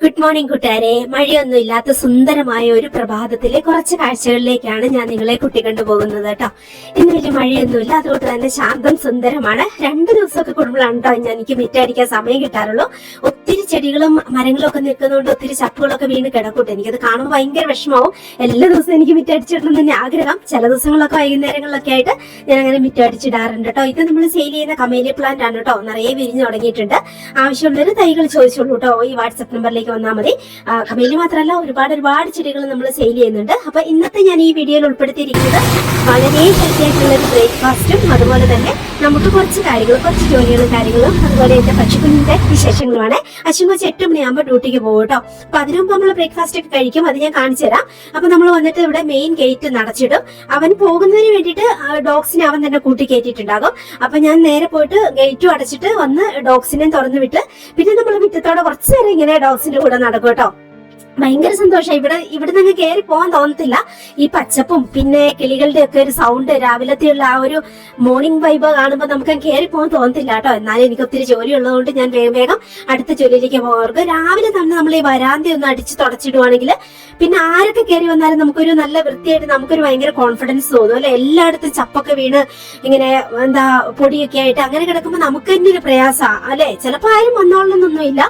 Good morning കൂട്ടുകാരെ. മഴയൊന്നും ഇല്ലാത്ത സുന്ദരമായ ഒരു പ്രഭാതത്തിലെ കുറച്ച് കാഴ്ചകളിലേക്കാണ് ഞാൻ നിങ്ങളെ കൂട്ടിക്കൊണ്ടുപോകുന്നത് കേട്ടോ. ഇന്ന് വലിയ മഴയൊന്നുമില്ല, അതുകൊണ്ട് തന്നെ ശാന്തം സുന്ദരമാണ്. 2 ദിവസമൊക്കെ കൂടുമ്പോഴാണ് കേട്ടോ ഞാൻ എനിക്ക് മിറ്റടിക്കാൻ സമയം കിട്ടാറുള്ളൂ. ഒത്തിരി ചെടികളും മരങ്ങളും ഒക്കെ നിൽക്കുന്നതുകൊണ്ട് ഒത്തിരി ചപ്പുകളൊക്കെ വീണ് കിടക്കൂട്ടെ. എനിക്കത് കാണുമ്പോൾ ഭയങ്കര വിഷമാവും. എല്ലാ ദിവസവും എനിക്ക് മിറ്റടിച്ചിടണം തന്നെ ആഗ്രഹം. ചില ദിവസങ്ങളൊക്കെ വൈകുന്നേരങ്ങളിലൊക്കെ ആയിട്ട് ഞാൻ അങ്ങനെ മിറ്റടിച്ചിടാറുണ്ട് കേട്ടോ. ഇത് നമ്മൾ സെയിൽ ചെയ്യുന്ന കമേലിയ പ്ലാന്റ് ആണ് കേട്ടോ. നിറയെ വിരിഞ്ഞു തുടങ്ങിയിട്ടുണ്ട്. ആവശ്യമുള്ളൊരു തൈകൾ ചോദിച്ചോളൂ കേട്ടോ. ഈ വാട്സപ്പ് നമ്പറിലേക്ക് വന്നാൽ മതി. കമേലി മാത്രമല്ല, ഒരുപാട് ചെടികൾ നമ്മൾ സെയിൽ ചെയ്യുന്നുണ്ട്. അപ്പൊ ഇന്നത്തെ ഞാൻ ഈ വീഡിയോയിൽ ഉൾപ്പെടുത്തിയിരിക്കുന്നത് വളരെ ഹെൽത്തി ആയിട്ടുള്ള ഒരു ബ്രേക്ക്ഫാസ്റ്റും അതുപോലെ തന്നെ നമുക്ക് കുറച്ച് ജോലികളും കാര്യങ്ങളും അതുപോലെ എന്റെ പശുക്കുഞ്ഞിന്റെ വിശേഷങ്ങളുമാണ്. അശ്വകൊച്ച് 8 മണിയാകുമ്പോൾ ഡ്യൂട്ടിക്ക് പോകും കേട്ടോ. അപ്പൊ അതിനു മുമ്പ് നമ്മൾ ബ്രേക്ക്ഫാസ്റ്റ് ഒക്കെ കഴിക്കും. അത് ഞാൻ കാണിച്ചു തരാം. അപ്പൊ നമ്മൾ വന്നിട്ട് ഇവിടെ മെയിൻ ഗേറ്റ് നടച്ചിടും. അവൻ പോകുന്നതിന് വേണ്ടിയിട്ട് ഡോഗ്സിനെ അവൻ തന്നെ കൂട്ടി കയറ്റിയിട്ടുണ്ടാകും. അപ്പൊ ഞാൻ നേരെ പോയിട്ട് ഗേറ്റും അടച്ചിട്ട് വന്ന് ഡോഗ്സിനെ തുറന്നു വിട്ട് പിന്നെ നമ്മൾ മുറ്റത്തോടെ കുറച്ചു നേരം ഇങ്ങനെ ഡോഗ്സിന്റെ കൂടെ നടക്കും കേട്ടോ. ഭയങ്കര സന്തോഷം. ഇവിടെ നിന്ന് കയറി പോകാൻ തോന്നത്തില്ല. ഈ പച്ചപ്പും പിന്നെ കിളികളുടെ ഒക്കെ ഒരു സൗണ്ട്, രാവിലത്തെയുള്ള ആ ഒരു മോർണിംഗ് വൈബ് കാണുമ്പോൾ നമുക്ക് കയറി പോകാൻ തോന്നത്തില്ല കേട്ടോ. എന്നാലും എനിക്ക് ഒത്തിരി ജോലി ഉള്ളതുകൊണ്ട് ഞാൻ വേഗം അടുത്ത ജോലിയിലേക്ക് പോകാറുണ്ട്. രാവിലെ തന്നെ നമ്മൾ ഈ വരാന്തി ഒന്ന് അടിച്ച് തുടച്ചിടുവാണെങ്കിൽ പിന്നെ ആരൊക്കെ കയറി വന്നാലും നമുക്കൊരു നല്ല വൃത്തിയായിട്ട് നമുക്കൊരു ഭയങ്കര കോൺഫിഡൻസ് തോന്നും അല്ലെ. എല്ലായിടത്തും ചപ്പൊക്കെ വീണ് ഇങ്ങനെ പൊടിയൊക്കെ ആയിട്ട് അങ്ങനെ കിടക്കുമ്പോൾ നമുക്ക് തന്നെ ഒരു പ്രയാസമാണ് അല്ലെ. ചിലപ്പോൾ ആരും വന്നോളണമെന്നൊന്നുമില്ല,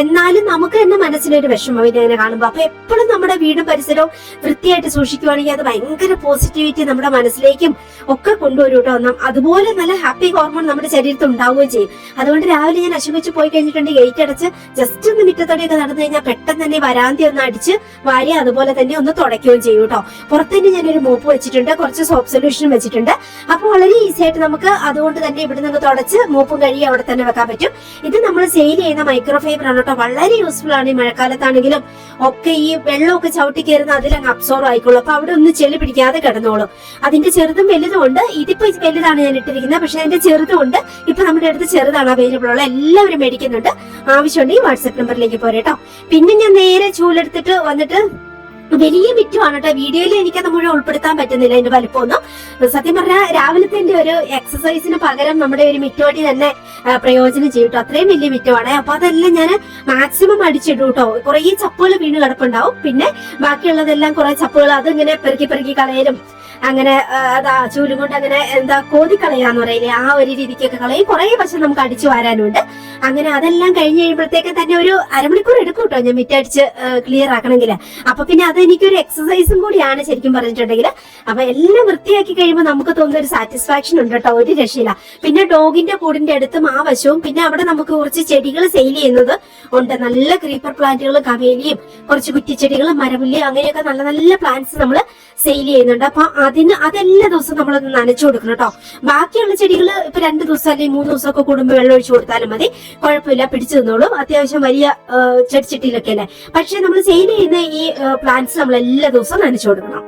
എന്നാലും നമുക്ക് തന്നെ മനസ്സിലൊരു വിഷമം ഇങ്ങനെ കാണും. അപ്പൊ എപ്പോഴും നമ്മുടെ വീടും പരിസരവും വൃത്തിയായിട്ട് സൂക്ഷിക്കുവാണെങ്കിൽ അത് ഭയങ്കര പോസിറ്റിവിറ്റി നമ്മുടെ മനസ്സിലേക്കും ഒക്കെ കൊണ്ടുവരും കേട്ടോ. അതുപോലെ നല്ല ഹാപ്പി ഹോർമോൺ നമ്മുടെ ശരീരത്തിൽ ഉണ്ടാവുകയും ചെയ്യും. അതുകൊണ്ട് രാവിലെ ഞാൻ അശ്വകൊച്ച് പോയി കഴിഞ്ഞിട്ടുണ്ടെങ്കിൽ ഗേറ്റ് അടച്ച് ജസ്റ്റ് ഒന്ന് മിറ്റത്തോടെയൊക്കെ നടന്നു കഴിഞ്ഞാൽ പെട്ടെന്ന് തന്നെ വരാന്തി ഒന്ന് അടിച്ച് വാരി അതുപോലെ തന്നെ ഒന്ന് തുടയ്ക്കുകയും ചെയ്യും കേട്ടോ. പുറത്തുതന്നെ ഞാനൊരു മോപ്പ് വെച്ചിട്ടുണ്ട്, കുറച്ച് സോപ്പ് സൊല്യൂഷൻ വെച്ചിട്ടുണ്ട്. അപ്പൊ വളരെ ഈസി ആയിട്ട് നമുക്ക് അതുകൊണ്ട് തന്നെ ഇവിടെ നിന്ന് തുടച്ച് മോപ്പും കഴുകി അവിടെ തന്നെ വെക്കാൻ പറ്റും. ഇത് നമ്മൾ സെയിൽ ചെയ്യുന്ന മൈക്രോ ഫൈബർ ആണ് കേട്ടോ. വളരെ യൂസ്ഫുൾ ആണ്. ഈ മഴക്കാലത്താണെങ്കിലും ഒക്കെ ഈ വെള്ളമൊക്കെ ചവിട്ടി കയറുന്ന അതിലങ്ങ് അബ്സോർവ് ആയിക്കോളും. അപ്പൊ അവിടെ ഒന്നും ചെളി പിടിക്കാതെ കിടന്നോളും. അതിന്റെ ചെറുതും വലുതും ഉണ്ട്. ഇതിപ്പോ വലുതാണ് ഞാൻ ഇട്ടിരിക്കുന്നത്, പക്ഷെ അതിന്റെ ചെറുതും ഉണ്ട്. ഇപ്പൊ നമ്മുടെ അടുത്ത് ചെറുതാണ് അവൈലബിൾ ഉള്ള. എല്ലാവരും മേടിക്കുന്നുണ്ട്. ആവശ്യമുണ്ടെങ്കിൽ വാട്സ്ആപ്പ് നമ്പറിലേക്ക് പോരട്ടോ. പിന്നെ ഞാൻ നേരെ ചൂലെടുത്തിട്ട് വന്നിട്ട് വലിയ മിറ്റുമാണ് കേട്ടോ. വീഡിയോയിൽ എനിക്കത് മുഴുവൻ ഉൾപ്പെടുത്താൻ പറ്റുന്നില്ല എന്റെ വലിപ്പമൊന്നും. സത്യം പറഞ്ഞാൽ രാവിലത്തെ ഒരു എക്സസൈസിന് പകരം നമ്മുടെ ഒരു മിറ്റോടി തന്നെ പ്രയോജനം ചെയ്യും കേട്ടോ. അത്രയും വലിയ മിറ്റമാണ്. അപ്പൊ അതെല്ലാം ഞാൻ മാക്സിമം അടിച്ചിടും കേട്ടോ. കുറെ ചപ്പുകൾ വീണ് കിടപ്പുണ്ടാവും. പിന്നെ ബാക്കിയുള്ളതെല്ലാം കുറെ ചപ്പുകൾ അതിങ്ങനെ പെറുക്കി കളയലും അങ്ങനെ ചൂലും കൊണ്ട് അങ്ങനെ കോതിക്കളയാന്ന് പറയില്ലേ, ആ ഒരു രീതിക്കൊക്കെ കളയും. കുറെ വശം നമുക്ക് അടിച്ചു വരാനുണ്ട്. അങ്ങനെ അതെല്ലാം കഴിഞ്ഞ് കഴിയുമ്പോഴത്തേക്ക് തന്നെ ഒരു അരമണിക്കൂർ എടുക്കും കേട്ടോ ഞാൻ മിറ്റടിച്ച് ക്ലിയർ ആക്കണമെങ്കിൽ. അപ്പൊ പിന്നെ അത് എനിക്കൊരു എക്സസൈസും കൂടിയാണ് ശരിക്കും പറഞ്ഞിട്ടുണ്ടെങ്കിൽ. അപ്പൊ എല്ലാം വൃത്തിയാക്കി കഴിയുമ്പോൾ നമുക്ക് തോന്നുന്ന ഒരു സാറ്റിസ്ഫാക്ഷൻ ഉണ്ട് കേട്ടോ. ഒരു രക്ഷയില്ല. പിന്നെ ഡോഗിന്റെ കൂടിന്റെ അടുത്തും ആ വശവും പിന്നെ അവിടെ നമുക്ക് കുറച്ച് ചെടികൾ സെയിൽ ചെയ്യുന്നത് ഉണ്ട്. നല്ല ക്രീപ്പർ പ്ലാന്റുകൾ, കവേലിയും കുറച്ച് കുറ്റിച്ചെടികളും മരമുല്ലി അങ്ങനെയൊക്കെ നല്ല നല്ല പ്ലാന്റ്സ് നമ്മൾ സെയിൽ ചെയ്യുന്നുണ്ട്. അപ്പൊ അതെല്ലാ ദിവസവും നമ്മളൊന്ന് നനച്ചു കൊടുക്കണം കേട്ടോ. ബാക്കിയുള്ള ചെടികൾ ഇപ്പൊ 2 ദിവസം അല്ലെങ്കിൽ 3 ദിവസമൊക്കെ കൂടുമ്പോൾ വെള്ളം ഒഴിച്ചു കൊടുത്താലും മതി, കുഴപ്പമില്ല, പിടിച്ചു നിന്നോളും. അത്യാവശ്യം വലിയ ചെടിച്ചട്ടിയിലൊക്കെ അല്ലേ. പക്ഷെ നമ്മൾ സെയിൽ ചെയ്യുന്ന ഈ പ്ലാന്റ്സ് നമ്മൾ എല്ലാ ദിവസവും നനച്ചു കൊടുക്കണം.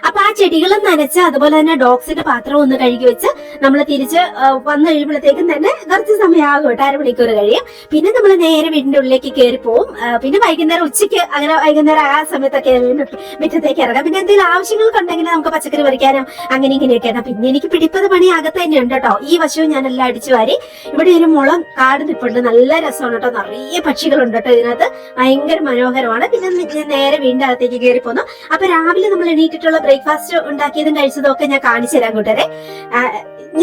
അപ്പൊ ആ ചെടികളും നനച്ച് അതുപോലെ തന്നെ ഡോഗ്സിന്റെ പാത്രം ഒന്ന് കഴുകി വെച്ച് നമ്മൾ തിരിച്ച് വന്നു കഴിയുമ്പോഴത്തേക്കും തന്നെ കുറച്ച് സമയമാകും കേട്ടോ. 1/2 മണിക്കൂർ കഴിയും. പിന്നെ നമ്മൾ നേരെ വീടിന്റെ ഉള്ളിലേക്ക് കയറി പോവും. പിന്നെ വൈകുന്നേരം ഉച്ചയ്ക്ക് അങ്ങനെ വൈകുന്നേരം ആ സമയത്തൊക്കെ മുറ്റത്തേക്ക് ഇറങ്ങാം. പിന്നെ എന്തെങ്കിലും ആവശ്യങ്ങളൊക്കെ ഉണ്ടെങ്കിൽ നമുക്ക് പച്ചക്കറി പറിക്കാനോ അങ്ങനെ ഇങ്ങനെയൊക്കെ. പിന്നെ എനിക്ക് പിടിപ്പത് പണി അകത്ത് തന്നെ ഉണ്ട് കേട്ടോ. ഈ വശവും ഞാൻ എല്ലാം അടിച്ചു വാരി. ഇവിടെ ഒരു മുളം കാട് നിപ്പുണ്ട്, നല്ല രസമാണ് കേട്ടോ. നിറയെ പക്ഷികളുണ്ട് കേട്ടോ ഇതിനകത്ത്. ഭയങ്കര മനോഹരമാണ്. പിന്നെ നേരെ വീടിന്റെ അകത്തേക്ക് കയറി പോന്നു. അപ്പൊ രാവിലെ നമ്മൾ എണീറ്റിട്ടുള്ള ബ്രേക്ക്ഫാസ്റ്റ് ഉണ്ടാക്കിയതും കഴിച്ചതും ഒക്കെ ഞാൻ കാണിച്ചു തരാം കൂട്ടരെ.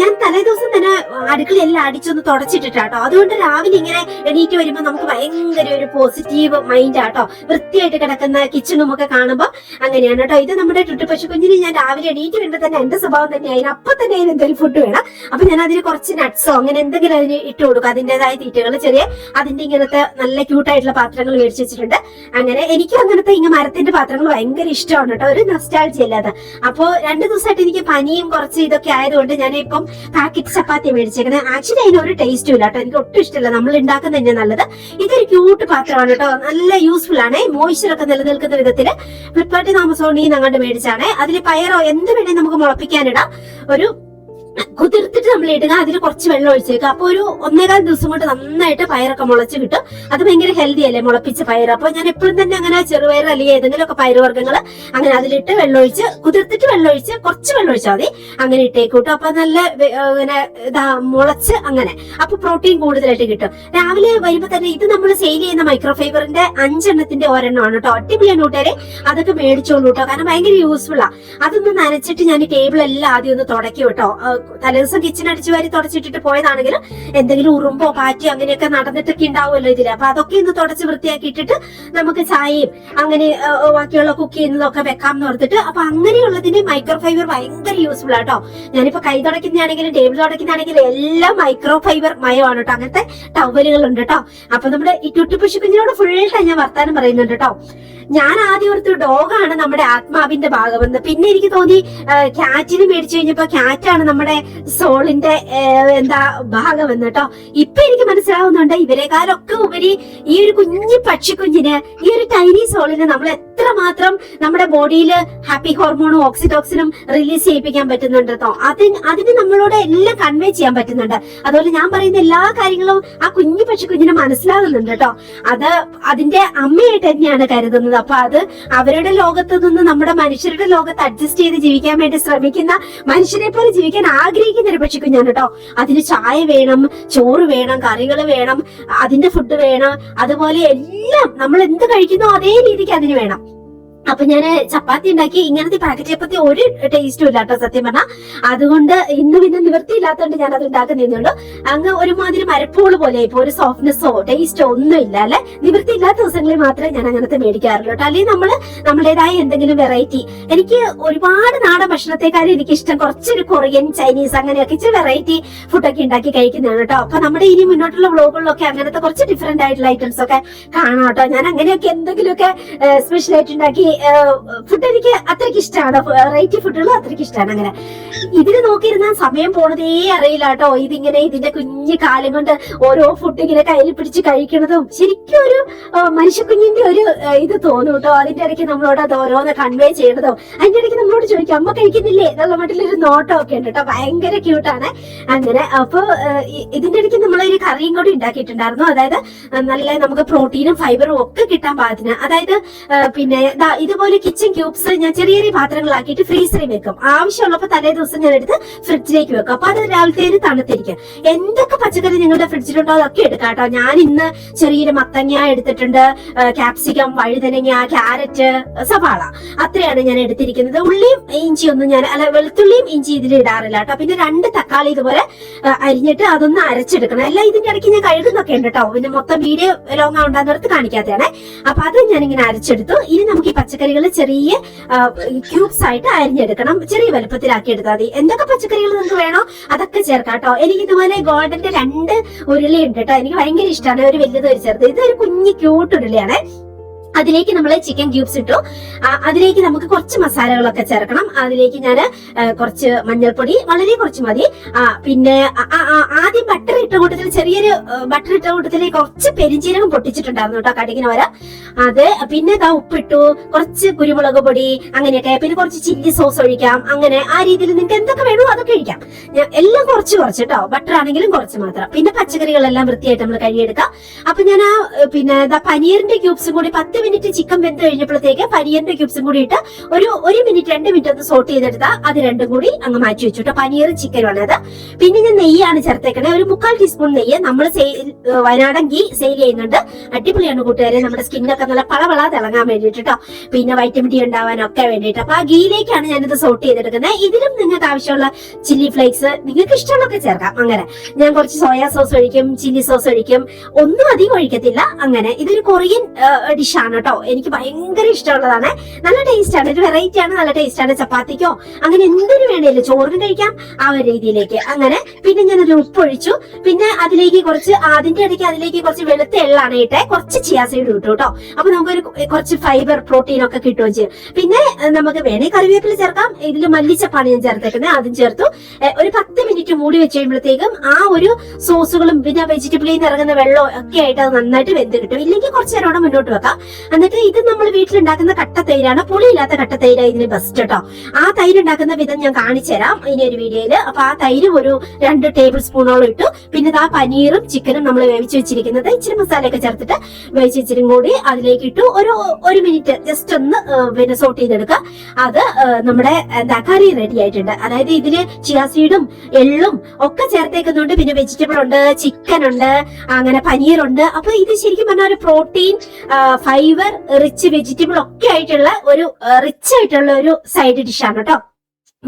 ഞാൻ തലേദിവസം തന്നെ അടുക്കളയെല്ലാം അടിച്ചൊന്ന് തുടച്ചിട്ടിട്ടാട്ടോ. അതുകൊണ്ട് രാവിലെ ഇങ്ങനെ എണീറ്റ് വരുമ്പോൾ നമുക്ക് ഭയങ്കര ഒരു പോസിറ്റീവ് മൈൻഡ് ആട്ടോ. വൃത്തിയായിട്ട് കിടക്കുന്ന കിച്ചണും ഒക്കെ കാണുമ്പോൾ അങ്ങനെയാണ് കേട്ടോ. ഇത് നമ്മുടെ പശു കുഞ്ഞിന് ഞാൻ രാവിലെ എണീറ്റ് വരുമ്പോൾ തന്നെ എന്റെ സ്വഭാവം തന്നെയായി. അപ്പൊ തന്നെ അതിന് എന്തെങ്കിലും ഫുഡ് വേണം. അപ്പൊ ഞാൻ അതിന് കുറച്ച് നട്ട്സോ അങ്ങനെ എന്തെങ്കിലും അതിന് ഇട്ട് കൊടുക്കും. അതിന്റേതായ തീറ്റകൾ ചെറിയ അതിന്റെ ഇങ്ങനത്തെ നല്ല ക്യൂട്ടായിട്ടുള്ള പാത്രങ്ങൾ മേടിച്ചു വെച്ചിട്ടുണ്ട്. അങ്ങനെ എനിക്ക് അങ്ങനത്തെ ഇങ്ങനെ മരത്തിന്റെ പാത്രങ്ങൾ ഭയങ്കര ഇഷ്ടമാണ് കേട്ടോ. ഒരു നൊസ്റ്റാൾജി അല്ലാതെ. അപ്പോ 2 ദിവസമായിട്ട് എനിക്ക് പനിയും കുറച്ച് ഇതൊക്കെ ആയതുകൊണ്ട് ഞാൻ ഇപ്പം പാക്കറ്റ് ചപ്പാത്തി മേടിച്ചേക്കണേ. ആക്ച്വലി അതിന് ഒരു ടേസ്റ്റും ഇല്ല കേട്ടോ. എനിക്ക് ഒട്ടും ഇഷ്ടമല്ല. നമ്മൾ ഉണ്ടാക്കുന്ന തന്നെ നല്ലത്. ഇതൊരു ക്യൂട്ട് പാത്രമാണ് കേട്ടോ. നല്ല യൂസ്ഫുൾ ആണ്. മോയ്സ്ചർ ഒക്കെ നിലനിൽക്കുന്ന വിധത്തില് ഫ്ലിപ്കാർട്ടിൽ ആമസോണിൽ നിന്ന് അങ്ങോട്ട് മേടിച്ചാണ്. അതിൽ പയറോ എന്ത് വേണേ നമുക്ക് മുളപ്പിക്കാനിടാം. ഒരു കുതിർത്തിട്ട് നമ്മൾ ഇടുക, അതിൽ കുറച്ച് വെള്ളം ഒഴിച്ചേക്കുക. അപ്പൊ ഒരു 1.25 ദിവസം കൊണ്ട് നന്നായിട്ട് പയറൊക്കെ മുളച്ച് കിട്ടും. അത് ഭയങ്കര ഹെൽത്തി അല്ലേ മുളപ്പിച്ച പയർ. അപ്പൊ ഞാൻ എപ്പോഴും തന്നെ അങ്ങനെ ചെറുപയർ അല്ലെങ്കിൽ ഏതെങ്കിലുമൊക്കെ പയറുവർഗ്ഗങ്ങൾ അങ്ങനെ അതിലിട്ട് വെള്ളമൊഴിച്ച് കുതിർത്തിട്ട് വെള്ളമൊഴിച്ച് കുറച്ച് വെള്ളം ഒഴിച്ചാൽ മതി, അങ്ങനെ ഇട്ടേക്കൂട്ടോ. അപ്പൊ നല്ല ഇങ്ങനെ മുളച്ച് അങ്ങനെ, അപ്പൊ പ്രോട്ടീൻ കൂടുതലായിട്ട് കിട്ടും. രാവിലെ വരുമ്പോ തന്നെ ഇത് നമ്മൾ സെയിൽ ചെയ്യുന്ന മൈക്രോഫൈബറിന്റെ 5 എണ്ണത്തിന്റെ ഒരെണ്ണമാണ് കേട്ടോ. അടിപൊളിയാണ് കൂട്ടുകാരെ, അതൊക്കെ മേടിച്ചോളൂ കേട്ടോ, കാരണം ഭയങ്കര യൂസ്ഫുൾ ആ. അതൊന്ന് നനച്ചിട്ട് ഞാൻ ടേബിൾ എല്ലാം ആദ്യം ഒന്ന് തുടക്കി കേട്ടോ. തലേദിവസം കിച്ചൺ അടിച്ചു വാരി തുടച്ചിട്ടിട്ട് പോയതാണെങ്കിൽ എന്തെങ്കിലും ഉറുമ്പോ പാറ്റിയോ അങ്ങനെയൊക്കെ നടന്നിട്ടൊക്കെ ഉണ്ടാവുമല്ലോ ഇതില്. അപ്പൊ അതൊക്കെ ഒന്ന് തുടച്ച് വൃത്തിയാക്കി ഇട്ടിട്ട് നമുക്ക് ചായയും അങ്ങനെ ബാക്കിയുള്ള കുക്ക് ചെയ്യുന്നതൊക്കെ വെക്കാം എന്ന് ഓർത്തിട്ട്. അപ്പൊ അങ്ങനെയുള്ളതിന് മൈക്രോഫൈബർ ഭയങ്കര യൂസ്ഫുൾ ആട്ടോ. ഞാനിപ്പോ കൈ തുടക്കുന്നതാണെങ്കിലും ടേബിൾ തുടക്കുന്നതാണെങ്കിലും എല്ലാം മൈക്രോഫൈബർ മയമാണ് കേട്ടോ. അങ്ങനത്തെ ടവലുകൾ ഉണ്ട് കേട്ടോ. അപ്പൊ നമ്മുടെ ഈ ടുട്ടുപുഷി കുഞ്ഞിനോട് ഫുൾ ടൈം ഞാൻ വർത്താനം പറയുന്നുണ്ട് കേട്ടോ. ഞാൻ ആദ്യം ഓർത്തു ഡോഗാണ് നമ്മുടെ ആത്മാവിന്റെ ഭാഗമെന്ന്. പിന്നെ എനിക്ക് തോന്നി ക്യാറ്റിന് മേടിച്ചു കഴിഞ്ഞപ്പോ ക്യാറ്റാണ് നമ്മുടെ സോളിന്റെ ഭാഗമെന്ന് കേട്ടോ. ഇപ്പൊ എനിക്ക് മനസ്സിലാവുന്നുണ്ട് ഇവരെക്കാളൊക്കെ ഉപരി ഈ ഒരു കുഞ്ഞു പക്ഷിക്കുഞ്ഞിന്, ഈ ഒരു ടൈനി സോളിന് നമ്മൾ എത്രമാത്രം നമ്മുടെ ബോഡിയിൽ ഹാപ്പി ഹോർമോണും ഓക്സിറ്റോക്സിനും റിലീസ് ചെയ്യിപ്പിക്കാൻ പറ്റുന്നുണ്ട് കേട്ടോ. അതിന് നമ്മളോട് എല്ലാം കൺവേ ചെയ്യാൻ പറ്റുന്നുണ്ട്. അതുപോലെ ഞാൻ പറയുന്ന എല്ലാ കാര്യങ്ങളും ആ കുഞ്ഞു പക്ഷിക്കുഞ്ഞിന് മനസ്സിലാകുന്നുണ്ട് കേട്ടോ. അത് അതിന്റെ അമ്മയായിട്ട് തന്നെയാണ് കരുതുന്നത്. അപ്പൊ അത് അവരുടെ ലോകത്ത് നിന്ന് നമ്മുടെ മനുഷ്യരുടെ ലോകത്ത് അഡ്ജസ്റ്റ് ചെയ്ത് ജീവിക്കാൻ വേണ്ടി ശ്രമിക്കുന്ന, മനുഷ്യരെ പോലെ ജീവിക്കാൻ ആഗ്രഹിക്കുന്ന ഒരു പക്ഷിക്കുഞ്ഞാണ് കേട്ടോ. അതിന് ചായ വേണം, ചോറ് വേണം, കറികൾ വേണം, അതിന്റെ ഫുഡ് വേണം, അതുപോലെ എല്ലാം നമ്മൾ എന്ത് കഴിക്കുന്നോ അതേ രീതിക്ക് അതിന് വേണം. അപ്പൊ ഞാൻ ചപ്പാത്തി ഉണ്ടാക്കി. ഇങ്ങനത്തെ പാക്കറ്റ് ചപ്പാത്തി ഒരു ടേസ്റ്റും ഇല്ല കേട്ടോ സത്യം പറഞ്ഞാൽ. അതുകൊണ്ട് ഇന്ന് പിന്നെ നിവൃത്തിയില്ലാത്തതുകൊണ്ട് ഞാൻ അത് ഉണ്ടാക്കുന്നുള്ളൂ. അങ്ങ് ഒരുമാതിരി മരപ്പൂള് പോലെ ഇപ്പൊ ഒരു സോഫ്റ്റ്നെസ്സോ ടേസ്റ്റോ ഒന്നും ഇല്ല അല്ലെ. നിവൃത്തിയില്ലാത്ത ദിവസങ്ങളിൽ മാത്രമേ ഞാൻ അങ്ങനത്തെ മേടിക്കാറുള്ളൂ കേട്ടോ. അല്ലെങ്കിൽ നമ്മുടേതായ എന്തെങ്കിലും വെറൈറ്റി. എനിക്ക് ഒരുപാട് നാടൻ ഭക്ഷണത്തെക്കാളും എനിക്ക് ഇഷ്ടം കുറച്ചൊരു കൊറിയൻ, ചൈനീസ് അങ്ങനെയൊക്കെ ഇച്ചിരി വെറൈറ്റി ഫുഡൊക്കെ ഉണ്ടാക്കി കഴിക്കുന്നതാണ് കേട്ടോ. അപ്പൊ നമ്മുടെ ഇനി മുന്നോട്ടുള്ള വ്ളോഗുകളിലൊക്കെ അങ്ങനത്തെ കുറച്ച് ഡിഫറെന്റ് ആയിട്ടുള്ള ഐറ്റംസ് ഒക്കെ കാണാം കേട്ടോ. ഞാൻ അങ്ങനെയൊക്കെ എന്തെങ്കിലുമൊക്കെ സ്പെഷ്യൽ ആയിട്ട് ഉണ്ടാക്കി ഫുഡ് എനിക്ക് അത്രയ്ക്ക് ഇഷ്ടമാണ്. വെറൈറ്റി ഫുഡുകൾ അത്രയ്ക്ക് ഇഷ്ടമാണ്. അങ്ങനെ ഇതിന് നോക്കിയിരുന്നാൽ സമയം പോണതേ അറിയില്ല കേട്ടോ. ഇതിന്റെ കുഞ്ഞു കാലം കൊണ്ട് ഓരോ ഫുഡ് ഇങ്ങനെ കയ്യിൽ പിടിച്ച് കഴിക്കണതും ശരിക്കും ഒരു മനുഷ്യക്കുഞ്ഞിന്റെ ഒരു ഇത് തോന്നും കേട്ടോ. അതിന്റെ ഇടയ്ക്ക് നമ്മളോട് അത് ഓരോന്ന് കൺവേ ചെയ്യണതും അതിന്റെ ഇടയ്ക്ക് നമ്മളോട് ചോദിക്കും അമ്മ കഴിക്കുന്നില്ലേ എന്നുള്ള മട്ടിലൊരു നോട്ടം ഒക്കെ ഉണ്ട് കേട്ടോ. ഭയങ്കര ക്യൂട്ടാണ്. അങ്ങനെ അപ്പൊ ഇതിന്റെ ഇടയ്ക്ക് നമ്മളൊരു കറിയും കൂടി ഉണ്ടാക്കിയിട്ടുണ്ടായിരുന്നു. അതായത് നല്ല നമുക്ക് പ്രോട്ടീനും ഫൈബറും ഒക്കെ കിട്ടാൻ പാകത്തിന്. അതായത് പിന്നെ ഇതുപോലെ കിച്ചൺ ക്യൂബ്സ് ഞാൻ ചെറിയ ചെറിയ പാത്രങ്ങളാക്കിയിട്ട് ഫ്രീസറിൽ വെക്കും. ആവശ്യമുള്ളപ്പോ തലേ ദിവസം ഞാൻ എടുത്ത് ഫ്രിഡ്ജിലേക്ക് വെക്കും. അപ്പൊ അത് രാവിലത്തേന് തണുത്തിരിക്കും. എന്തൊക്കെ പച്ചക്കറി നിങ്ങളുടെ ഫ്രിഡ്ജിലുണ്ടോ അതൊക്കെ എടുക്കാം കേട്ടോ. ഞാൻ ഇന്ന് ചെറിയൊരു മത്തങ്ങ എടുത്തിട്ടുണ്ട്, ക്യാപ്സിക്കം, വഴുതനങ്ങ, ക്യാരറ്റ്, സവാള, അത്രയാണ് ഞാൻ എടുത്തിരിക്കുന്നത്. ഉള്ളിയും ഇഞ്ചിയൊന്നും ഞാൻ വെളുത്തുള്ളിയും ഇഞ്ചി ഇതിൽ ഇടാറില്ല കേട്ടോ. പിന്നെ 2 തക്കാളി ഇതുപോലെ അരിഞ്ഞിട്ട് അതൊന്ന് അരച്ചെടുക്കണം. എല്ലാം ഇതിന്റെ ഇടയ്ക്ക് ഞാൻ കഴുകുന്നൊക്കെ ഉണ്ട് കേട്ടോ. പിന്നെ മൊത്തം വീഡിയോ ലോങ് ആവുണ്ടാകുന്നിടത്ത് കാണിക്കാത്തതാണ്. അപ്പൊ അത് ഞാനിങ്ങനെ അരച്ചെടുത്തു. ഇനി നമുക്ക് ഈ പച്ചക്കറികൾ ചെറിയ ക്യൂബ്സ് ആയിട്ട് അരിഞ്ഞെടുക്കണം. ചെറിയ വലുപ്പത്തിലാക്കി എടുത്താൽ മതി. എന്തൊക്കെ പച്ചക്കറികൾ നിങ്ങൾക്ക് വേണോ അതൊക്കെ ചേർക്കാം കേട്ടോ. എനിക്ക് ഇതുപോലെ ഗോൾഡന്റെ 2 ഉരുളി ഉണ്ട് കേട്ടോ. എനിക്ക് ഭയങ്കര ഇഷ്ടമാണ്. ഒരു വലുത് ഒരു ചെറുത്. ഇതൊരു കുഞ്ഞു ക്യൂട്ട് ഉരുളിയാണ്. അതിലേക്ക് നമ്മൾ ചിക്കൻ ക്യൂബ്സ് ഇട്ടു. അതിലേക്ക് നമുക്ക് കുറച്ച് മസാലകളൊക്കെ ചേർക്കണം. അതിലേക്ക് ഞാൻ കുറച്ച് മഞ്ഞൾപ്പൊടി, വളരെ കുറച്ച് മതി. പിന്നെ ആദ്യം ബട്ടർ ഇട്ട കൂട്ടത്തിൽ, ചെറിയൊരു ബട്ടർ ഇട്ട കൂട്ടത്തിൽ കുറച്ച് പെരിഞ്ചീരകം പൊട്ടിച്ചിട്ടുണ്ടായിരുന്നു കേട്ടോ, കടുകിന് വരെ. അത് പിന്നെ ഉപ്പിട്ടു, കുറച്ച് കുരുമുളക് പൊടി, അങ്ങനെയൊക്കെ. പിന്നെ കുറച്ച് ചില്ലി സോസ് ഒഴിക്കാം. അങ്ങനെ ആ രീതിയിൽ നിങ്ങൾക്ക് എന്തൊക്കെ വേണോ അതൊക്കെ ഒഴിക്കാം. എല്ലാം കുറച്ച് കേട്ടോ. ബട്ടർ ആണെങ്കിലും കുറച്ച് മാത്രം. പിന്നെ പച്ചക്കറികളെല്ലാം വൃത്തിയായിട്ട് നമ്മൾ കഴുകിയെടുക്കാം. അപ്പൊ ഞാൻ പിന്നെ പനീറിന്റെ ക്യൂബ്സും കൂടി 10 മിനിറ്റ് ചിക്കൻ വെന്ത് കഴിഞ്ഞപ്പോഴത്തേക്ക് പനീറിന്റെ ക്യൂബ്സും കൂടി ഇട്ട് ഒരു 1 മിനിറ്റ് 2 മിനിറ്റ് ഒന്ന് സോട്ട് ചെയ്തെടുത്താൽ അത് രണ്ടും കൂടി അങ്ങ് മാറ്റി വെച്ചു. പനീറും ചിക്കനും ആണ്. പിന്നെ ഞാൻ നെയ്യാണ് ചേർത്തേക്കണേ. ഒരു 3/4 ടീസ്പൂൺ നെയ്യ്. നമ്മൾ വയനാടൻ ഗീ സെയിൽ ചെയ്യുന്നുണ്ട്. അടിപൊളിയാണ് കൂട്ടുകാരെ. നമ്മുടെ സ്കിന്നൊക്കെ നല്ല പളവള തിളങ്ങാൻ വേണ്ടിട്ട് കേട്ടോ. പിന്നെ വൈറ്റമിൻ ഡി ഉണ്ടാവാനൊക്കെ വേണ്ടിയിട്ട്. അപ്പൊ ആ ഗീയിലേക്കാണ് ഞാനിത് സോട്ട് ചെയ്തെടുക്കുന്നത്. ഇതിലും നിങ്ങൾക്ക് ആവശ്യമുള്ള ചില്ലി ഫ്ലേക്സ് നിങ്ങൾക്ക് ഇഷ്ടമുള്ളതൊക്കെ ചേർക്കാം. അങ്ങനെ ഞാൻ കുറച്ച് സോയാ സോസ് ഒഴിക്കും, ചില്ലി സോസ് ഒഴിക്കും. ഒന്നും അധികം ഒഴിക്കത്തില്ല. അങ്ങനെ ഇതൊരു കൊറിയൻ ഡിഷാണ് കേട്ടോ. എനിക്ക് ഭയങ്കര ഇഷ്ടമുള്ളതാണ്. നല്ല ടേസ്റ്റ് ആണ്. ഒരു വെറൈറ്റി ആണ്. നല്ല ടേസ്റ്റ് ആണ്. ചപ്പാത്തിക്കോ അങ്ങനെ എന്തിനു വേണേലും ചോറിന് കഴിക്കാം ആ ഒരു രീതിയിലേക്ക്. അങ്ങനെ പിന്നെ ഞാനൊരു ഉപ്പ് ഒഴിച്ചു. പിന്നെ അതിലേക്ക് കുറച്ച് അതിന്റെ ഇടയ്ക്ക് അതിലേക്ക് കുറച്ച് വെളുത്ത എള്ളാണ് ഇട്ടെ. കുറച്ച് ചിയാ സീഡ് ഇട്ടു കേട്ടോ. അപ്പൊ നമുക്കൊരു കുറച്ച് ഫൈബർ പ്രോട്ടീൻ ഒക്കെ കിട്ടുകയും ചെയ്യും. പിന്നെ നമുക്ക് വേണേ കറിവേപ്പില ചേർക്കാം. ഇതിൽ മല്ലിച്ചപ്പാണ് ഞാൻ ചേർത്തേക്കുന്നത്. അതും ചേർത്തു. ഒരു 10 മിനിറ്റ് മൂടി വെച്ച് കഴിയുമ്പോഴത്തേക്കും ആ ഒരു സോസുകളും പിന്നെ വെജിറ്റബിളിൽ നിന്ന് ഇറങ്ങുന്ന വെള്ളവും ഒക്കെ ആയിട്ട് അത് നന്നായിട്ട് വെന്ത് കിട്ടും. ഇല്ലെങ്കിൽ കുറച്ച് നേരം മുന്നോട്ട് വെക്കാം. എന്നിട്ട് ഇത് നമ്മൾ വീട്ടിലുണ്ടാക്കുന്ന കട്ട തൈരാണ്, പുളിയില്ലാത്ത കട്ട തൈരാണ് ഇതിന് ബെസ്റ്റ് കേട്ടോ. ആ തൈര് ഉണ്ടാക്കുന്ന വിധം ഞാൻ കാണിച്ചു തരാം ഇനി ഒരു വീഡിയോയില്. അപ്പൊ ആ തൈര് ഒരു 2 ടേബിൾ സ്പൂണോളം ഇട്ടു. പിന്നെ ആ പനീറും ചിക്കനും നമ്മൾ വേവിച്ച് വെച്ചിരിക്കുന്നത് ഇച്ചിരി മസാലയൊക്കെ ചേർത്തിട്ട് വേവിച്ച് ഇച്ചിരി കൂടി അതിലേക്ക് ഇട്ടു. ഒരു മിനിറ്റ് ജസ്റ്റ് ഒന്ന് പിന്നെ സോട്ട് ചെയ്തെടുക്കുക. അത് നമ്മുടെ കറി റെഡി ആയിട്ടുണ്ട്. അതായത് ഇതില് ചിയാ സീഡും എള്ളും ഒക്കെ ചേർത്തേക്കുന്നുണ്ട്. പിന്നെ വെജിറ്റബിൾ ഉണ്ട്, ചിക്കൻ ഉണ്ട്, അങ്ങനെ പനീറുണ്ട്. അപ്പൊ ഇത് ശരിക്കും പറഞ്ഞാൽ ഒരു പ്രോട്ടീൻ, ഫൈബർ റിച്ച് വെജിറ്റബിൾ ഒക്കെ ആയിട്ടുള്ള ഒരു റിച്ച് ആയിട്ടുള്ള ഒരു സൈഡ് ഡിഷാണ് കേട്ടോ.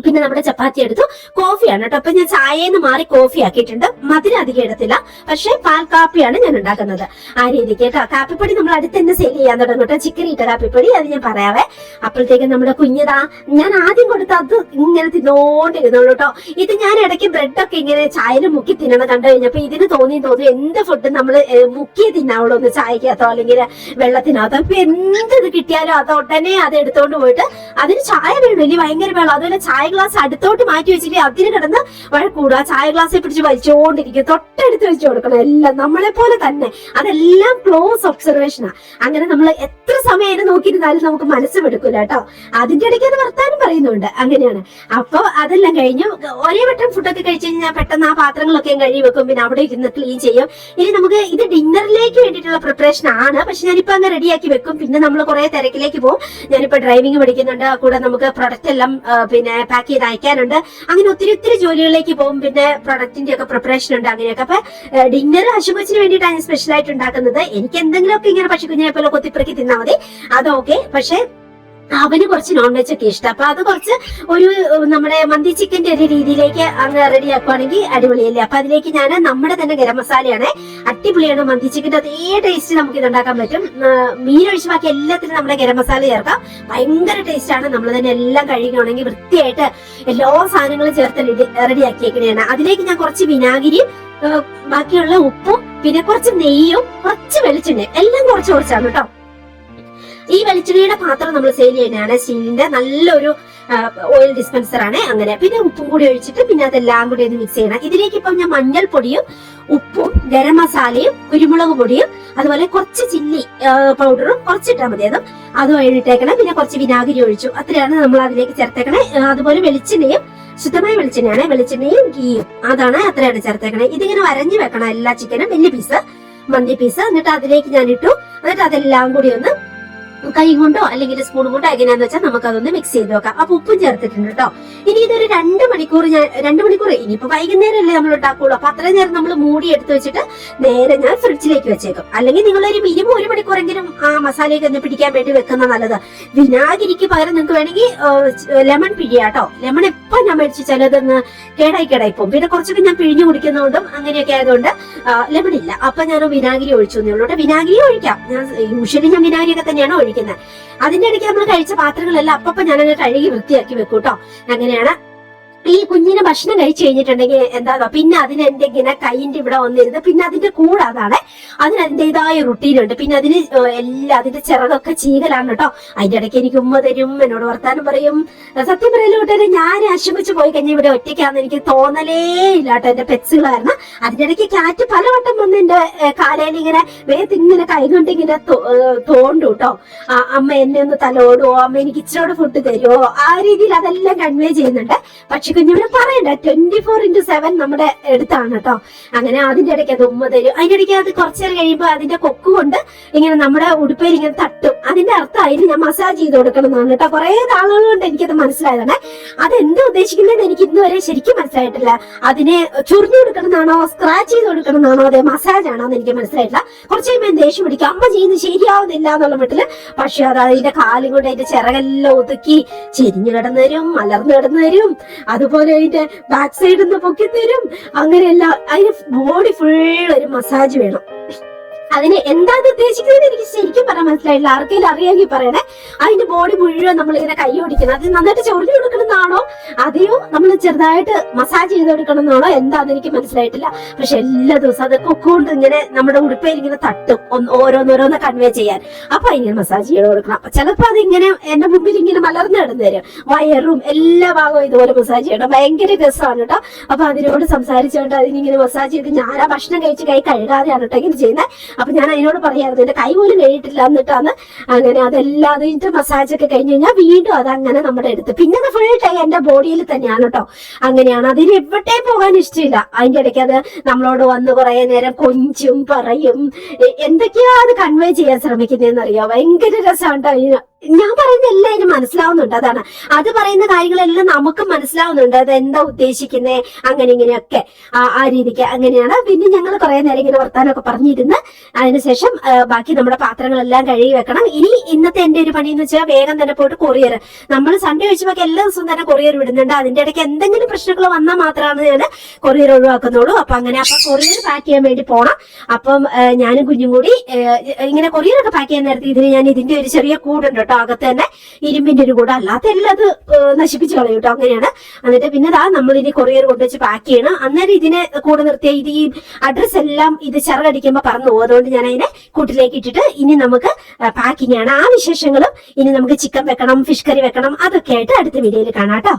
പിന്നെ നമ്മുടെ ചപ്പാത്തി എടുത്തു. കോഫിയാണ് കേട്ടോ. അപ്പൊ ഞാൻ ചായന്ന് മാറി കോഫി ആക്കിയിട്ടുണ്ട്. മധുരം അധികം എടുത്തില്ല, പക്ഷെ പാൽ കാപ്പിയാണ് ഞാൻ ഉണ്ടാക്കുന്നത് ആ രീതിക്ക് കേട്ടോ. കാപ്പിപ്പൊടി നമ്മൾ അടുത്ത് തന്നെ സെയിൽ ചെയ്യാൻ തുടങ്ങും കേട്ടോ. ചിക്കൻ ഇട്ട കാപ്പിപ്പൊടി അത് ഞാൻ പറയാവേ. അപ്പോഴത്തേക്കും നമ്മുടെ കുഞ്ഞതാ ഞാൻ ആദ്യം കൊടുത്ത അത് ഇങ്ങനെ തിന്നോണ്ടിരുന്നുള്ളൂ കേട്ടോ. ഇത് ഞാൻ ഇടയ്ക്ക് ബ്രെഡൊക്കെ ഇങ്ങനെ ചായയിൽ മുക്കി തിന്നണം കണ്ടു കഴിഞ്ഞപ്പോ ഇതിന് തോന്നി എന്ത് ഫുഡ് നമ്മൾ മുക്കിയേ തിന്നാവുള്ളൂ, ഒന്ന് ചായക്കകത്തോ അല്ലെങ്കിൽ വെള്ളത്തിനകത്തോ. ഇപ്പൊ എന്ത് കിട്ടിയാലും അത് ഉടനെ അത് എടുത്തോണ്ട് പോയിട്ട് അതിന് ചായ വേണം, ഇനി ഭയങ്കര വെള്ളം. അതുപോലെ ചായ ഗ്ലാസ് അടുത്തോട്ട് മാറ്റി വെച്ചിട്ട് അതിന് കിടന്ന് വഴക്കൂടുക. ചായ ഗ്ലാസ്സിൽ പിടിച്ച് വലിച്ചുകൊണ്ടിരിക്കും. തൊട്ടടുത്ത് വെച്ച് കൊടുക്കണം. എല്ലാം നമ്മളെ പോലെ തന്നെ, അതെല്ലാം ക്ലോസ് ഒബ്സർവേഷനാ. അങ്ങനെ നമ്മൾ എത്ര സമയം അതിനെ നോക്കിയിരുന്നാലും നമുക്ക് മനസ്സുമെടുക്കൂല കേട്ടോ. അതിന്റെ ഇടയ്ക്ക് അത് വർത്താനം പറയുന്നുണ്ട്. അങ്ങനെയാണ്. അപ്പൊ അതെല്ലാം കഴിഞ്ഞു. ഒരേ വട്ടം ഫുഡൊക്കെ കഴിച്ചു കഴിഞ്ഞാൽ പെട്ടെന്ന് ആ പാത്രങ്ങളൊക്കെ കഴുകി വെക്കും. പിന്നെ അവിടെ ഇരുന്ന് ക്ലീൻ ചെയ്യും. ഇനി നമുക്ക് ഇത് ഡിന്നറിലേക്ക് വേണ്ടിയിട്ടുള്ള പ്രിപ്പറേഷൻ ആണ്. പക്ഷെ ഞാനിപ്പോ അങ്ങ് റെഡിയാക്കി വെക്കും. പിന്നെ നമ്മൾ കുറെ തിരക്കിലേക്ക് പോകും. ഞാനിപ്പോ ഡ്രൈവിംഗ് പഠിക്കുന്നുണ്ട്. കൂടെ നമുക്ക് പ്രൊഡക്റ്റ് എല്ലാം പിന്നെ പാക്ക് ചെയ്ത് അയക്കാനുണ്ട്. അങ്ങനെ ഒത്തിരി ജോലികളിലേക്ക് പോകും. പിന്നെ പ്രൊഡക്റ്റിന്റെ ഒക്കെ പ്രിപ്പറേഷൻ ഉണ്ട്. അങ്ങനെയൊക്കെ. അപ്പൊ ഡിന്നർ അശുഭച്ചിന് വേണ്ടിയിട്ടാണ് സ്പെഷ്യൽ ആയിട്ട് ഉണ്ടാക്കുന്നത്. എനിക്ക് എന്തെങ്കിലുമൊക്കെ ഇങ്ങനെ പശുക്കുഞ്ഞിനെ പോലെ കൊത്തിപ്പെറുക്കി തിന്നാൽ മതി, അതൊക്കെ. പക്ഷെ അവന് കുറച്ച് നോൺ വെജ് ഒക്കെ ഇഷ്ടം. അപ്പൊ അത് കുറച്ച് ഒരു നമ്മുടെ മന്തി ചിക്കന്റെ ഒരു രീതിയിലേക്ക് അങ്ങ് റെഡി ആക്കുവാണെങ്കിൽ അടിപൊളിയല്ലേ. അപ്പൊ അതിലേക്ക് ഞാൻ നമ്മുടെ തന്നെ ഗരം മസാലയാണ്, അടിപൊളിയാണ്. മന്തി ചിക്കന്റെ അതേ ടേസ്റ്റ് നമുക്ക് ഇത് ഉണ്ടാക്കാൻ പറ്റും. മീൻ ഒഴിച്ച് ബാക്കി എല്ലാത്തിനും നമ്മുടെ ഗരം മസാല ചേർക്കാം. ഭയങ്കര ടേസ്റ്റ് ആണ്. നമ്മൾ തന്നെ എല്ലാം കഴുകുകയാണെങ്കിൽ വൃത്തിയായിട്ട് എല്ലാ സാധനങ്ങളും ചേർത്ത് റെഡിയാക്കിയേക്കണേയാണ്. അതിലേക്ക് ഞാൻ കുറച്ച് വിനാഗിരിയും ബാക്കിയുള്ള ഉപ്പും പിന്നെ കുറച്ച് നെയ്യും കുറച്ച് വെളിച്ചെണ്ണയും എല്ലാം കുറച്ചാണ് കേട്ടോ. ഈ വെളിച്ചെണ്ണയുടെ പാത്രം നമ്മൾ സെയിൽ ചെയ്യുന്നതാണ്. സ്റ്റീലിന്റെ നല്ലൊരു ഓയിൽ ഡിസ്പെൻസർ ആണ്. അങ്ങനെ പിന്നെ ഉപ്പും കൂടി ഒഴിച്ചിട്ട് പിന്നെ അതെല്ലാം കൂടി ഒന്ന് മിക്സ് ചെയ്യണം. ഇതിലേക്ക് ഇപ്പം ഞാൻ മഞ്ഞൾപ്പൊടിയും ഉപ്പും ഗരം മസാലയും കുരുമുളക് പൊടിയും അതുപോലെ കുറച്ച് ചില്ലി പൗഡറും കുറച്ചിട്ടാൽ മതി. അതും ഇട്ടേക്കണം. പിന്നെ കുറച്ച് വിനാഗിരി ഒഴിച്ചു. അത്രയാണ് നമ്മൾ അതിലേക്ക് ചേർത്തേക്കണേ. അതുപോലെ വെളിച്ചെണ്ണയും ശുദ്ധമായ വെളിച്ചെണ്ണയാണ്. വെളിച്ചെണ്ണയും ഗീയും അതാണ് അത്രയാണ് ചേർത്തേക്കണേ. ഇതിങ്ങനെ വരഞ്ഞു വെക്കണം എല്ലാ ചിക്കനും, വലിയ പീസ് മന്തി പീസ്. എന്നിട്ട് അതിലേക്ക് ഞാൻ ഇട്ടു. എന്നിട്ട് അതെല്ലാം കൂടി ഒന്ന് കൈ കൊണ്ടോ അല്ലെങ്കിൽ സ്പൂൺ കൊണ്ടോ എങ്ങനെയാന്ന് വെച്ചാൽ നമുക്ക് അതൊന്ന് മിക്സ് ചെയ്ത് വെക്കാം. അപ്പൊ ഉപ്പും ചേർത്തിട്ടുണ്ട് കേട്ടോ. ഇനി ഇതൊരു 2 മണിക്കൂർ ഞാൻ 2 മണിക്കൂർ ഇനിയിപ്പോ വൈകുന്നേരം അല്ലേ നമ്മൾ ഉണ്ടാക്കുള്ളൂ. അപ്പൊ അത്രയും നേരം നമ്മൾ മൂടി എടുത്ത് വെച്ചിട്ട് നേരെ ഞാൻ ഫ്രിഡ്ജിലേക്ക് വെച്ചേക്കും. അല്ലെങ്കിൽ നിങ്ങളൊരു മിനിമം 1 മണിക്കൂറെങ്കിലും ആ മസാലയൊക്കെ ഒന്ന് പിടിക്കാൻ വേണ്ടി വെക്കുന്ന നല്ലത്. വിനാഗിരിക്ക് പകരം നിങ്ങൾക്ക് വേണമെങ്കിൽ ലെമൺ പിഴിയാട്ടോ. ലെമൺ എപ്പോ ഞാൻ മേടിച്ച് ചിലതൊന്ന് കേടായി പോകും. പിന്നെ കുറച്ചൊക്കെ ഞാൻ പിഴിഞ്ഞു കുടിക്കുന്നതുകൊണ്ടും അങ്ങനെയൊക്കെ ആയതുകൊണ്ട് ലെമൺ ഇല്ല. അപ്പൊ ഞാൻ വിനാഗിരി ഒഴിച്ചു എന്നുള്ളൂ. വിനാഗിരി ഒഴിക്കാം. ഞാൻ യൂഷ്വലി ഞാൻ വിനാഗിരിയൊക്കെ തന്നെയാണ് ഒഴിക്കുന്നത്. അതിന്റെ ഇടയ്ക്ക് നമ്മൾ കഴിച്ച പാത്രങ്ങളെല്ലാം അപ്പൊ ഞാനങ്ങ് കഴുകി വൃത്തിയാക്കി വെക്കും കേട്ടോ. അങ്ങനെയാണ്. ഈ കുഞ്ഞിന് ഭക്ഷണം കഴിച്ചു കഴിഞ്ഞിട്ടുണ്ടെങ്കിൽ എന്താ പിന്നെ അതിന് എന്തെങ്കിലും കൈയിന്റെ ഇവിടെ വന്നിരുന്ന് പിന്നെ അതിന്റെ കൂടെ അതിന് അതിന്റേതായ റുട്ടീൻ ഉണ്ട്. പിന്നെ അതിന് എല്ലാം അതിന്റെ ചിറകൊക്കെ ചീകലാണ് കേട്ടോ. അതിന്റെ ഇടയ്ക്ക് എനിക്ക് ഉമ്മ തരും, എന്നോട് വർത്താനം പറയും. സത്യം പറയല് കൂട്ടരെ ഞാൻ ആശുപത്രിച്ച് പോയി കഴിഞ്ഞാൽ ഇവിടെ ഒറ്റയ്ക്കാന്ന് എനിക്ക് തോന്നലേ ഇല്ല കേട്ടോ. എന്റെ പെറ്റ്സുകളായിരുന്നു. അതിന്റെ ഇടയ്ക്ക് കാറ്റ് പലവട്ടം വന്ന് എന്റെ കാലയിൽ ഇങ്ങനെ വേഗത്ത് ഇങ്ങനെ കൈകൊണ്ട് ഇങ്ങനെ തോണ്ടു കേട്ടോ. അമ്മ എന്നെ ഒന്ന് തലോടുവോ, അമ്മ എനിക്ക് ഇച്ചിരോട് ഫുഡ് തരുമോ, ആ രീതിയിൽ അതെല്ലാം കൺവേ ചെയ്യുന്നുണ്ട്. പക്ഷെ കുഞ്ഞിവിടെ പറയണ്ട 24/7 നമ്മുടെ അടുത്താണ് കേട്ടോ. അങ്ങനെ അതിന്റെ ഇടയ്ക്ക് അത് ഉമ്മ തരും. അതിന്റെ ഇടയ്ക്ക് അത് കുറച്ചു നേരം കഴിയുമ്പോൾ അതിന്റെ കൊക്ക് കൊണ്ട് ഇങ്ങനെ നമ്മുടെ ഉടുപ്പയിൽ ഇങ്ങനെ തട്ടും. അതിന്റെ അർത്ഥം അതിന് ഞാൻ മസാജ് ചെയ്ത് കൊടുക്കണം എന്നാണ് കേട്ടോ. കുറെ നാളുകൾ കൊണ്ട് എനിക്കത് മനസ്സിലായതാണ്. അതെന്താ ഉദ്ദേശിക്കുന്നതെന്ന് എനിക്ക് ഇന്നുവരെ ശരിക്കും മനസ്സിലായിട്ടില്ല. അതിനെ ചുരുഞ്ഞു കൊടുക്കണമെന്നാണോ സ്ക്രാച്ച് ചെയ്ത് കൊടുക്കണമെന്നാണോ അതെ മസാജ് ആണോ എന്ന് എനിക്ക് മനസ്സിലായിട്ടില്ല. കുറച്ച് കഴിയുമ്പോൾ ദേഷ്യം പിടിക്കും, അമ്മ ചെയ്യുന്നത് ശരിയാവുന്നില്ല എന്നുള്ള മട്ടില്. പക്ഷെ അത് അതിന്റെ കാലും കൊണ്ട് അതിന്റെ ചിറകെല്ലാം ഒതുക്കി ചെരിഞ്ഞു കിടന്നു തരും, മലർന്നു കിടന്നു തരും. അതുപോലെ അതിന്റെ ബാക്ക് സൈഡിൽ നിന്ന് പൊക്കി തരും. അങ്ങനെയല്ല, അതിന് ബോഡി ഫുൾ ഒരു മസാജ് വേണം. അതിന് എന്താണ് ഉദ്ദേശിക്കുന്നത് എനിക്ക് ശരിക്കും പറയാൻ മനസ്സിലായില്ല. ആർക്കെങ്കിലും അറിയാമെങ്കിൽ പറയണേ. അതിന്റെ ബോഡി മുഴുവൻ നമ്മളിങ്ങനെ കൈ ഓടിക്കണം. അത് നന്നായിട്ട് ചൊറിഞ്ഞു കൊടുക്കണമെന്നാണോ അതെയോ നമ്മൾ ചെറുതായിട്ട് മസാജ് ചെയ്ത് കൊടുക്കണം എന്നാണോ എന്താന്ന് എനിക്ക് മനസ്സിലായിട്ടില്ല. പക്ഷെ എല്ലാ ദിവസവും അത് കൊക്കുകൊണ്ട് ഇങ്ങനെ നമ്മുടെ ഉടുപ്പയിൽ ഇങ്ങനെ തട്ടും ഓരോന്നോരോന്ന് കൺവേ ചെയ്യാൻ. അപ്പൊ ഇങ്ങനെ മസാജ് ചെയ്ത് കൊടുക്കണം. അപ്പൊ ചിലപ്പോ അതിങ്ങനെ എന്റെ മുമ്പിൽ ഇങ്ങനെ മലർന്നു കിടന്നു തരും. വയറും എല്ലാ ഭാഗവും ഇതുപോലെ മസാജ് ചെയ്യണം. ഭയങ്കര രസമാണ് കേട്ടോ. അപ്പൊ അതിനോട് സംസാരിച്ചുകൊണ്ട് അതിനിങ്ങനെ മസാജ് ചെയ്ത് ഞാൻ ആ ഭക്ഷണം കഴിച്ച് കൈ കഴുകാതെയാണ് കേട്ടോ ഇങ്ങനെ ചെയ്യുന്നത്. അപ്പൊ ഞാൻ അതിനോട് പറയായിരുന്നു എന്റെ കൈ പോലും കഴിയിട്ടില്ല വന്നിട്ടാണ് അങ്ങനെ അതെല്ലാം അതിന്റെ മസാജ് ഒക്കെ കഴിഞ്ഞ് കഴിഞ്ഞാൽ വീണ്ടും അത് അങ്ങനെ നമ്മുടെ അടുത്ത് പിന്നെ അത് ഫുൾ ടൈം എന്റെ ബോഡിയിൽ തന്നെയാണ് കേട്ടോ. അങ്ങനെയാണ്. അതിന് എവിടെ പോകാൻ ഇഷ്ടമില്ല. അതിന്റെ ഇടയ്ക്ക് അത് നമ്മളോട് വന്ന് കുറെ നേരം കൊഞ്ചും പറയും, എന്തൊക്കെയാ അത് കൺവേ ചെയ്യാൻ ശ്രമിക്കുന്നതെന്ന് അറിയാം. ഭയങ്കര രസമാണ്. ഞാൻ പറയുന്ന എല്ലാം അതിന് മനസ്സിലാവുന്നുണ്ട്. അതാണ് അത് പറയുന്ന കാര്യങ്ങളെല്ലാം നമുക്ക് മനസ്സിലാവുന്നുണ്ട്. അത് എന്താ ഉദ്ദേശിക്കുന്നേ അങ്ങനെ ഇങ്ങനെയൊക്കെ ആ രീതിക്ക് അങ്ങനെയാണ്. പിന്നെ ഞങ്ങൾ കുറെ നേരം ഇങ്ങനെ വർത്താനൊക്കെ പറഞ്ഞിരുന്ന് അതിനുശേഷം ബാക്കി നമ്മുടെ പാത്രങ്ങളെല്ലാം കഴുകി വെക്കണം. ഇനി ഇന്നത്തെ എന്റെ ഒരു പണി എന്ന് വെച്ചാൽ വേഗം തന്നെ പോയിട്ട് കൊറിയർ, നമ്മൾ സൺഡേ വെച്ച് ബാക്കി എല്ലാ ദിവസവും തന്നെ കൊറിയർ വിടുന്നുണ്ട്. അതിന്റെ ഇടയ്ക്ക് എന്തെങ്കിലും പ്രശ്നങ്ങൾ വന്നാൽ മാത്രമാണ് ഞാൻ കൊറിയർ ഒഴിവാക്കുന്നുള്ളൂ. അപ്പൊ കൊറിയർ പാക്ക് ചെയ്യാൻ വേണ്ടി പോണം. അപ്പം ഞാനും കുഞ്ഞും കൂടി ഇങ്ങനെ കൊറിയർ ഒക്കെ പാക്ക് ചെയ്യാൻ നേരത്തെ ഞാൻ ഇതിന്റെ ഒരു ചെറിയ കൂടുണ്ട് കേട്ടോ, അകത്ത് തന്നെ ഇരുമ്പിന്റെ ഒരു കൂടെ, അല്ലാത്ത എല്ലാം അത് നശിപ്പിച്ച് കളയും കേട്ടോ. അങ്ങനെയാണ്. എന്നിട്ട് പിന്നെ നമ്മൾ ഇനി കൊറിയർ കൊണ്ടുവച്ച് പാക്ക് ചെയ്യണം. അന്നേരം ഇതിനെ കൂടെ നിർത്തിയ ഇത് ഈ അഡ്രസ് എല്ലാം ഇത് ചിറകടിക്കുമ്പോ പറന്നു പോകും. അതുകൊണ്ട് ഞാൻ അതിനെ കൂട്ടിലേക്ക് ഇട്ടിട്ട് ഇനി നമുക്ക് പാക്കിംഗ് ആണ്. ആ വിശേഷങ്ങളും ഇനി നമുക്ക് ചിക്കൻ വെക്കണം, ഫിഷ് കറി വെക്കണം, അതൊക്കെ ആയിട്ട് അടുത്ത വീഡിയോയിൽ കാണാം കേട്ടോ.